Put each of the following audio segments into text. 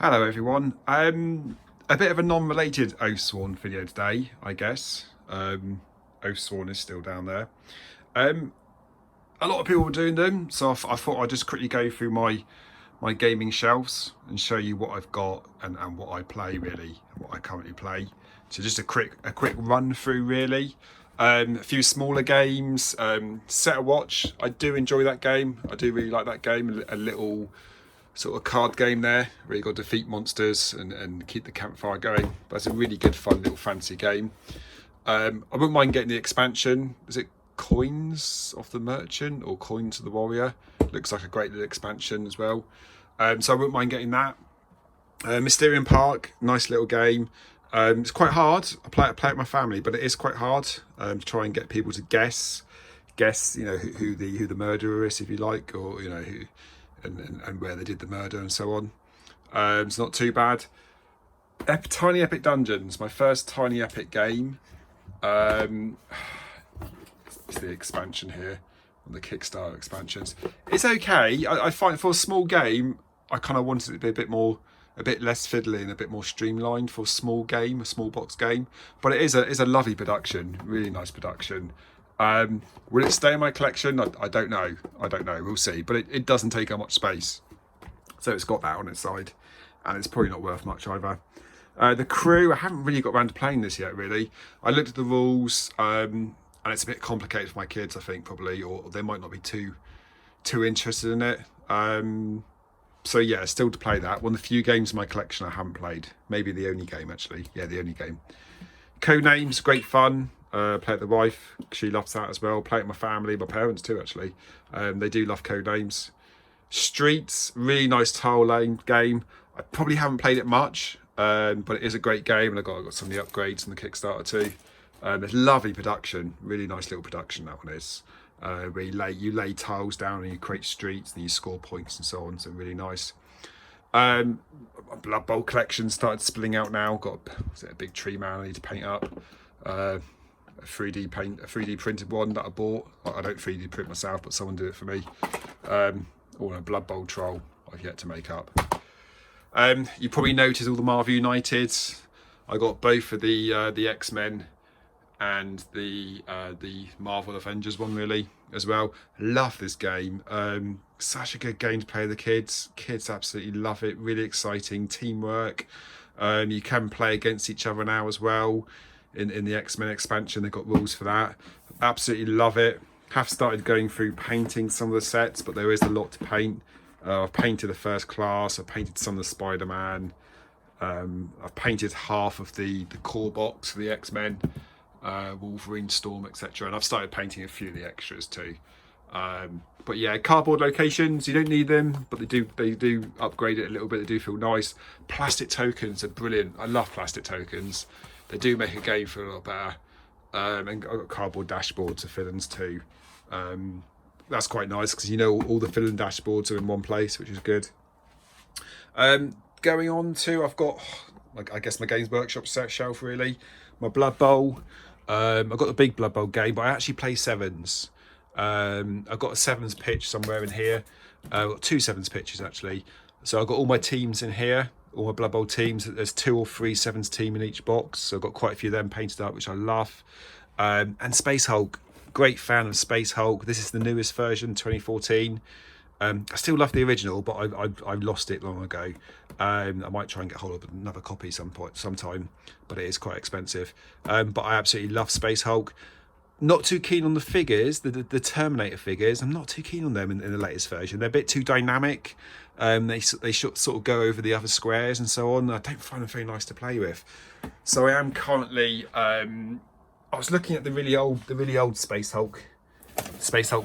Hello everyone. A bit of a non-related Oathsworn video today, I guess. Oathsworn is still down there. A lot of people were doing them, so I thought I'd just quickly go through my gaming shelves and show you what I've got and what I play really, what I currently play. So just a quick run through really. A few smaller games. Set a Watch. I do enjoy that game. I do really like that game. A little sort of card game there where you got to defeat monsters and keep the campfire going. But it's a really good fun little fancy game. I wouldn't mind getting the expansion. Is it Coins of the Merchant or Coins of the Warrior? Looks like a great little expansion as well. So I wouldn't mind getting that. Mysterium Park, nice little game. It's quite hard. I play it with my family, but it is quite hard to try and get people to guess, you know, who the murderer is, if you like, or you know who and where they did the murder and so on. It's not too bad. Tiny Epic Dungeons, my first Tiny Epic game. It's the expansion here, on the Kickstarter expansions. It's okay. I find for a small game, I kind of wanted it to be a bit less fiddly and a bit more streamlined for a small game, a small box game. But it is a lovely production, really nice production. Will it stay in my collection? I don't know. We'll see. But it doesn't take up much space. So it's got that on its side. And it's probably not worth much either. The Crew, I haven't really got around to playing this yet, really. I looked at the rules, and it's a bit complicated for my kids, I think, probably. Or they might not be too interested in it. So yeah, still to play that. One of the few games in my collection I haven't played. Maybe the only game, actually. Yeah, the only game. Codenames, great fun. Play with the wife, she loves that as well. Play with my family, my parents too actually. They do love Codenames. Streets, really nice tile lane game. I probably haven't played it much, but it is a great game, and I've got some of the upgrades on the Kickstarter too. There's lovely production, really nice little production that one is. Where you lay tiles down and you create streets and you score points and so on. So really nice. Blood Bowl collection started spilling out now. Got a big tree man I need to paint up. A 3D printed one that I bought. I don't 3D print myself, but someone did it for me. Or a Blood Bowl troll I've yet to make up. You probably noticed all the Marvel United. I got both of the X-Men and the Marvel Avengers one really as well. Love this game. Such a good game to play with the kids. Kids absolutely love it. Really exciting teamwork. You can play against each other now as well. In the X-Men expansion, they've got rules for that. Absolutely love it. Have started going through painting some of the sets, but there is a lot to paint. I've painted the First Class. I've painted some of the Spider-Man. I've painted half of the core box for the X-Men, Wolverine, Storm, etc. And I've started painting a few of the extras too. But yeah, cardboard locations, you don't need them, but they do upgrade it a little bit. They do feel nice. Plastic tokens are brilliant. I love plastic tokens. They do make a game feel a lot better. And I've got cardboard dashboards for villains too. That's quite nice because you know all the villain dashboards are in one place, which is good. Going on to, I've got, I guess, my Games Workshop set shelf really. My Blood Bowl. I've got the big Blood Bowl game, but I actually play sevens. I've got a sevens pitch somewhere in here. I've got two sevens pitches actually. So I've got all my teams in here. All my Blood Bowl teams. There's 2 or 3 sevens team in each box, so I've got quite a few of them painted up, which I love. And Space Hulk, great fan of Space Hulk. This is the newest version, 2014. I still love the original, but I lost it long ago. I might try and get hold of another copy sometime, but it is quite expensive. But I absolutely love Space Hulk. Not too keen on the figures, the Terminator figures. I'm not too keen on them in the latest version. They're a bit too dynamic. They sort of go over the other squares and so on. I don't find them very nice to play with. So I am currently. I was looking at the really old Space Hulk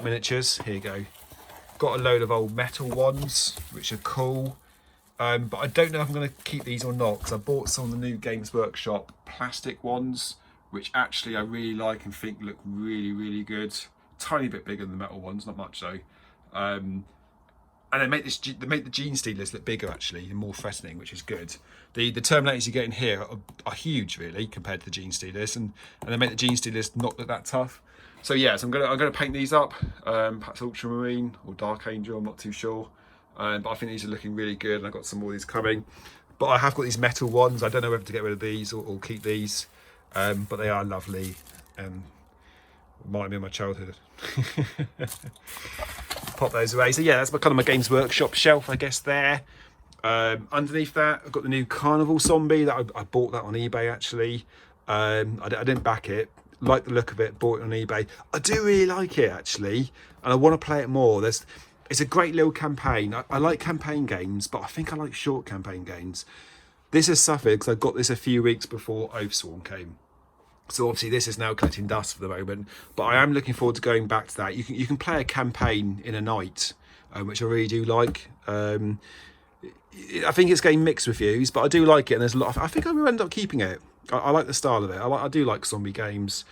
miniatures. Here you go. Got a load of old metal ones, which are cool. But I don't know if I'm going to keep these or not, because I bought some of the new Games Workshop plastic ones, which actually I really like and think look really, really good. Tiny bit bigger than the metal ones, not much though. And they make the Gene Stealers look bigger actually and more threatening, which is good. The Terminators you get in here are huge really compared to the Gene Stealers, and they make the Gene Stealers not look that tough. So yeah, so I'm gonna paint these up. Perhaps Ultramarine or Dark Angel, I'm not too sure. But I think these are looking really good, and I've got some more of these coming. But I have got these metal ones. I don't know whether to get rid of these or keep these, but they are lovely and remind me of my childhood. Pop those away. So yeah, that's kind of my Games Workshop shelf, I guess, there. Underneath that, I've got the new Carnival Zombie that I bought that on eBay, actually. I didn't back it. Like the look of it, bought it on eBay. I do really like it, actually, and I want to play it more. It's a great little campaign. I like campaign games, but I think I like short campaign games. This has suffered because I got this a few weeks before Oathsworn came. So obviously this is now collecting dust for the moment, but I am looking forward to going back to that. You can play a campaign in a night, which I really do like. I think it's getting mixed reviews, but I do like it, and there's a lot I think I will end up keeping it. I like the style of it. I do like zombie games.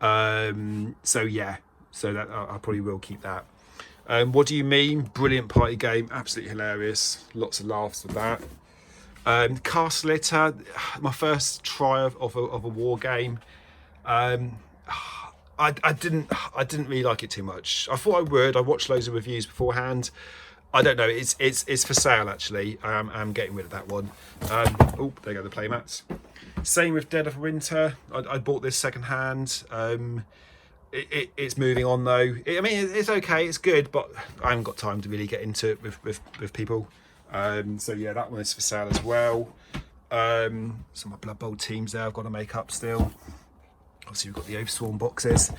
So yeah, so that I probably will keep that. What do you mean? Brilliant party game, absolutely hilarious. Lots of laughs with that. Castle Litter, my first try of a war game. I didn't really like it too much. I thought I would. I watched loads of reviews beforehand. I don't know. It's for sale, actually. I'm getting rid of that one. Oh, there go the playmats. Same with Dead of Winter. I bought this second hand. It's moving on though. I mean, it's okay. It's good, but I haven't got time to really get into it with people. So yeah, that one is for sale as well. Some of my Blood Bowl teams there I've got to make up still. Obviously we've got the Oathsworn boxes.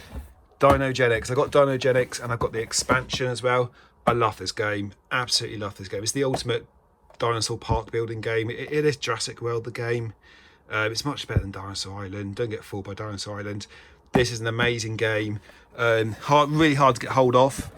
Dinogenics. I've got Dinogenics and I've got the expansion as well. I love this game. Absolutely love this game. It's the ultimate dinosaur park building game. It is Jurassic World, the game. It's much better than Dinosaur Island. Don't get fooled by Dinosaur Island. This is an amazing game. Really hard to get hold of.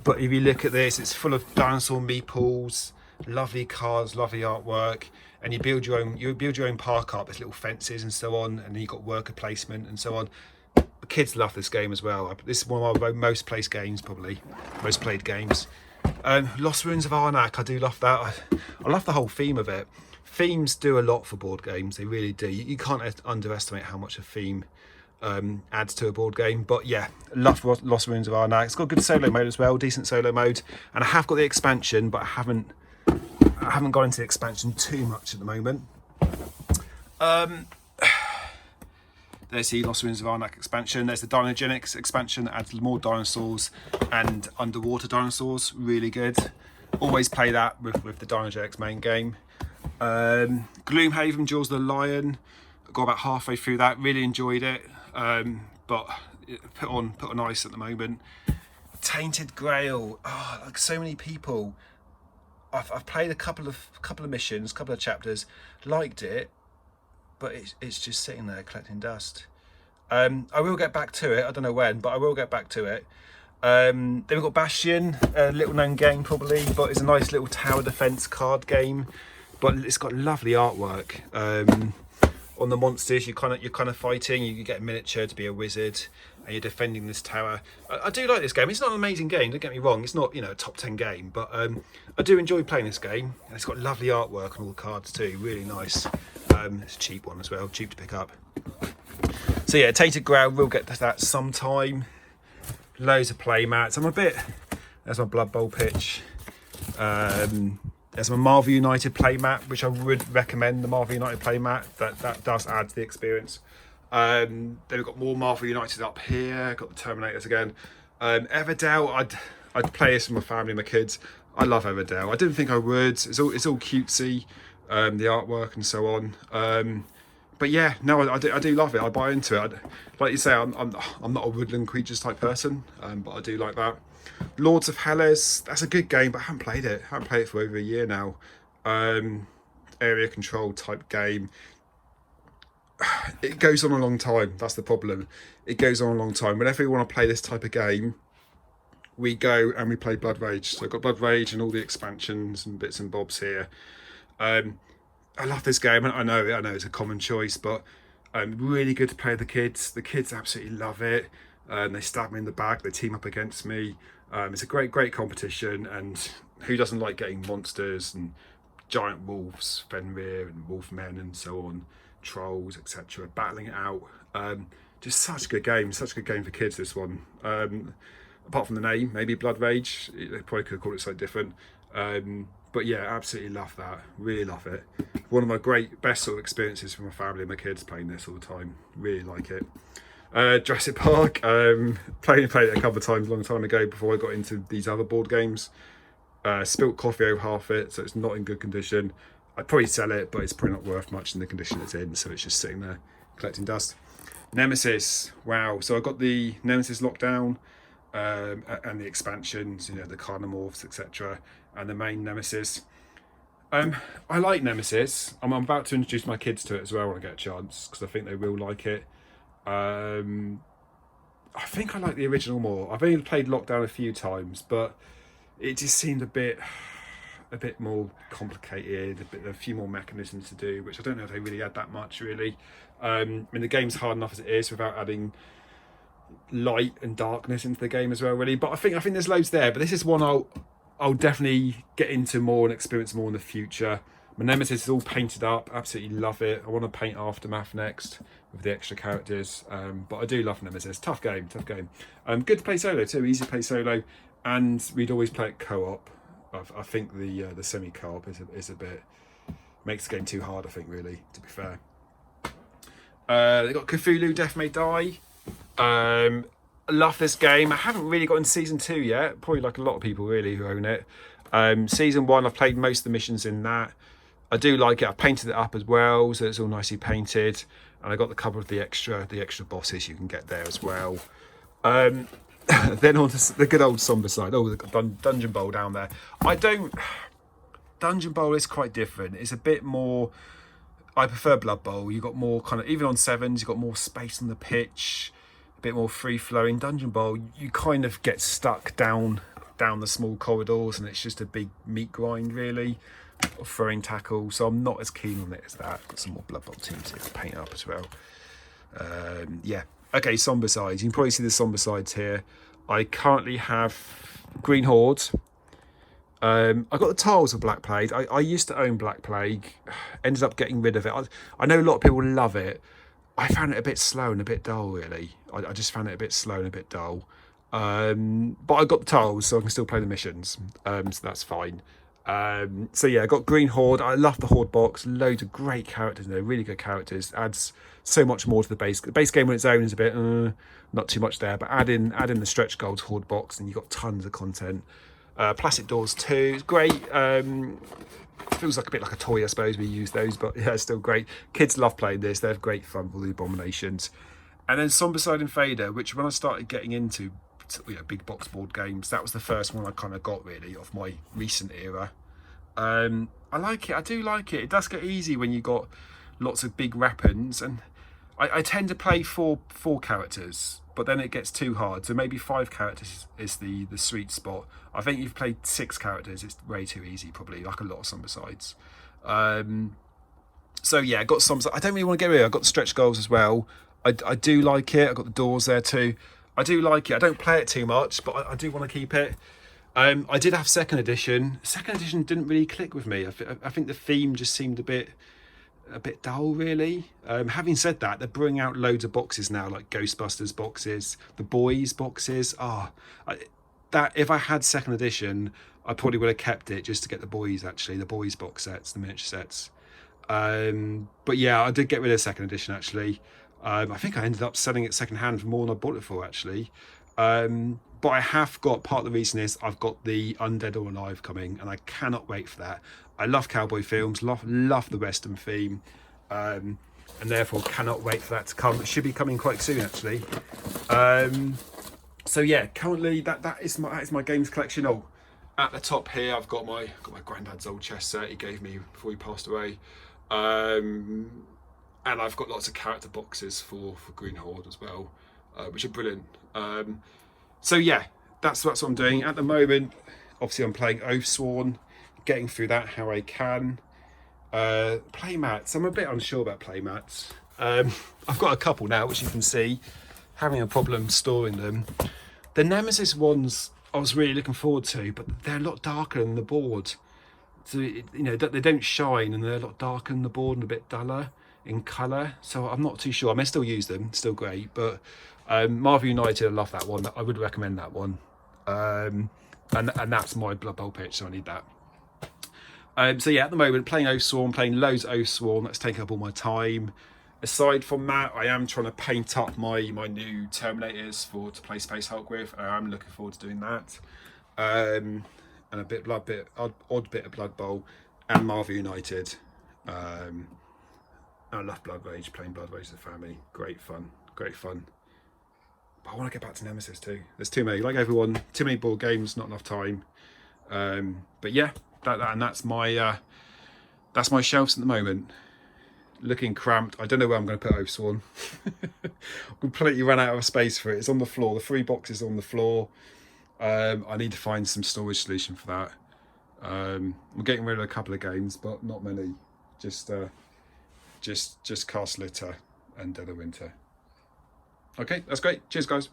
But if you look at this, it's full of dinosaur meeples, lovely cars, lovely artwork, and you build your own park up. There's little fences and so on, and then you've got worker placement and so on. The kids love this game as well. This is one of my most played games, probably most played games. Lost Ruins of Arnak, I do love that. I love the whole theme of it. Themes do a lot for board games, they really do. You can't underestimate how much a theme adds to a board game. But yeah, love Lost Ruins of Arnak. It's got good solo mode as well, decent solo mode, and I have got the expansion, but I haven't gone into the expansion too much at the moment. There's the Lost Ruins of Arnak expansion. There's the Dinogenics expansion that adds more dinosaurs and underwater dinosaurs. Really good. Always play that with the Dinogenics main game. Gloomhaven, Jaws of the Lion. Got about halfway through that. Really enjoyed it, but put on ice at the moment. Tainted Grail. Oh, like so many people. I've played a couple of missions, couple of chapters. Liked it, but it's just sitting there collecting dust. I will get back to it. I don't know when, but I will get back to it. Then we've got Bastion, a little known game probably, but it's a nice little tower defense card game. But it's got lovely artwork. On the monsters, you're kind of fighting. You get a miniature to be a wizard, and you're defending this tower. I do like this game. It's not an amazing game. Don't get me wrong. It's not a top 10 game, but I do enjoy playing this game. And it's got lovely artwork on all the cards too. Really nice. It's a cheap one as well. Cheap to pick up. So yeah, Tainted Grail. We'll get to that sometime. Loads of play mats. There's my Blood Bowl pitch. There's my Marvel United playmat, which I would recommend. The Marvel United playmat that does add to the experience. Then we've got more Marvel United up here. Got the Terminators again. Everdell, I'd play this with my family and my kids. I love Everdell. I didn't think I would. It's all cutesy, the artwork and so on. But yeah, no, I do love it. I buy into it. Like you say, I'm not a woodland creatures type person, but I do like that. Lords of Hellas, that's a good game, but I haven't played it. I haven't played it for over a year now. Area control type game. It goes on a long time. That's the problem. It goes on a long time. Whenever we want to play this type of game, we go and we play Blood Rage. So I've got Blood Rage and all the expansions and bits and bobs here. I love this game. I know it's a common choice, but really good to play with the kids. The kids absolutely love it. They stab me in the back. They team up against me. It's a great competition, and who doesn't like getting monsters and giant wolves, Fenrir and wolfmen and so on, trolls, etc., battling it out. Just such a good game for kids, this one. Apart from the name, maybe Blood Rage, they probably could have called it something different. But yeah, absolutely love that. Really love it. One of my best sort of experiences for my family and my kids playing this all the time. Really like it. Jurassic Park. Played it a couple of times a long time ago before I got into these other board games. Spilt coffee over half it, so it's not in good condition. I'd probably sell it, but it's probably not worth much in the condition it's in, so it's just sitting there collecting dust. Nemesis. Wow. So I got the Nemesis Lockdown and the expansions, you know, the Carnomorphs, etc., and the main Nemesis. I like Nemesis. I'm about to introduce my kids to it as well when I get a chance, because I think they will like it. I think I like the original more. I've only played Lockdown a few times, but it just seemed a bit more complicated, a few more mechanisms to do, which I don't know if they really add that much, really. I mean, the game's hard enough as it is without adding light and darkness into the game as well, really. But I think there's loads there. But this is one I'll definitely get into more and experience more in the future. My Nemesis is all painted up. Absolutely love it. I want to paint Aftermath next with the extra characters. But I do love Nemesis. Tough game. Good to play solo too. Easy to play solo, and we'd always play it co-op. I think the semi co-op is a bit makes the game too hard. I think, really, to be fair. They got Cthulhu Death May Die. I love this game. I haven't really got into season 2 yet. Probably like a lot of people really who own it. Season 1, I've played most of the missions in that. I do like it. I've painted it up as well, so it's all nicely painted. And I got the cover of the extra bosses you can get there as well. Then on to the good old Zombicide. Oh, the Dungeon Bowl down there. Dungeon Bowl is quite different. It's a bit more. I prefer Blood Bowl. You got more kind of, even on 7s, you got more space on the pitch, a bit more free flowing. Dungeon Bowl, you kind of get stuck down the small corridors, and it's just a big meat grind, really, of throwing tackle. So I'm not as keen on it as that. Got some more Blood Bowl teams here to paint up as well. Yeah. Okay, Zombicides. You can probably see the Zombicides here. I currently have Green Horde. I got the tiles of Black Plague. I used to own Black Plague. Ended up getting rid of it. I know a lot of people love it. I found it a bit slow and a bit dull, really. I just found it a bit slow and a bit dull. But I got the tiles, so I can still play the missions. So that's fine. So yeah, I got Green Horde. I love the Horde box. Loads of great characters in there. Really good characters. Adds so much more to the base. The base game on its own is a bit not too much there. But add in the stretch goals Horde box, and you've got tons of content. Plastic Doors 2. It's great. Feels like a bit like a toy, I suppose, we use those, but yeah, it's still great. Kids love playing this. They have great fun with the Abominations. And then Zombicide Invader, which when I started getting into big box board games, that was the first one I kind of got, really, of my recent era. I like it. I do like it. It does get easy when you got lots of big weapons, and I tend to play four characters, but then it gets too hard. So maybe 5 characters is the sweet spot. I think you've played 6 characters, it's way too easy, probably, like a lot of Zombicides. So yeah, I got some. I don't really want to get rid of it. I got the stretch goals as well. I do like it. I got the doors there too. I do like it. I don't play it too much, but I do want to keep it. I did have second edition. Second edition didn't really click with me. I think the theme just seemed a bit dull, really. Having said that, they're bringing out loads of boxes now, like Ghostbusters boxes, the Boys boxes. That if I had second edition, I probably would have kept it just to get the Boys, actually, the Boys box sets, the miniature sets. But yeah, I did get rid of second edition, actually. I think I ended up selling it second hand for more than I bought it for, actually. But I have got, part of the reason is I've got the Undead or Alive coming, and I cannot wait for that. I love cowboy films, love the Western theme, and therefore cannot wait for that to come. It should be coming quite soon, actually. So yeah, currently that is my games collection. Oh, at the top here, I've got my granddad's old chess set he gave me before he passed away, and I've got lots of character boxes for Green Horde as well, which are brilliant. So yeah, that's what I'm doing at the moment. Obviously, I'm playing Oathsworn, getting through that how I can. Playmats, I'm a bit unsure about playmats. I've got a couple now, which you can see, having a problem storing them. The Nemesis ones I was really looking forward to, but they're a lot darker than the board. So, they don't shine, and they're a lot darker than the board and a bit duller in colour. So I'm not too sure. I may still use them, still great. But Marvel United, I love that one. I would recommend that one. And that's my Blood Bowl pitch, so I need that. So yeah, at the moment, playing Oathsworn, playing loads of Oathsworn. That's taking up all my time. Aside from that, I am trying to paint up my new Terminators to play Space Hulk with. I'm looking forward to doing that. And a bit odd bit of Blood Bowl and Marvel United. I love Blood Rage, playing Blood Rage with the family. Great fun. But I want to get back to Nemesis too. There's too many, like everyone, too many board games, not enough time. But yeah, that's my shelves at the moment. Looking cramped. I don't know where I'm going to put Oathsworn. Completely run out of space for it. It's on the floor. The 3 boxes on the floor. I need to find some storage solution for that. I'm getting rid of a couple of games, but not many. Just Castle Litter and Dead of Winter. Okay, that's great. Cheers, guys.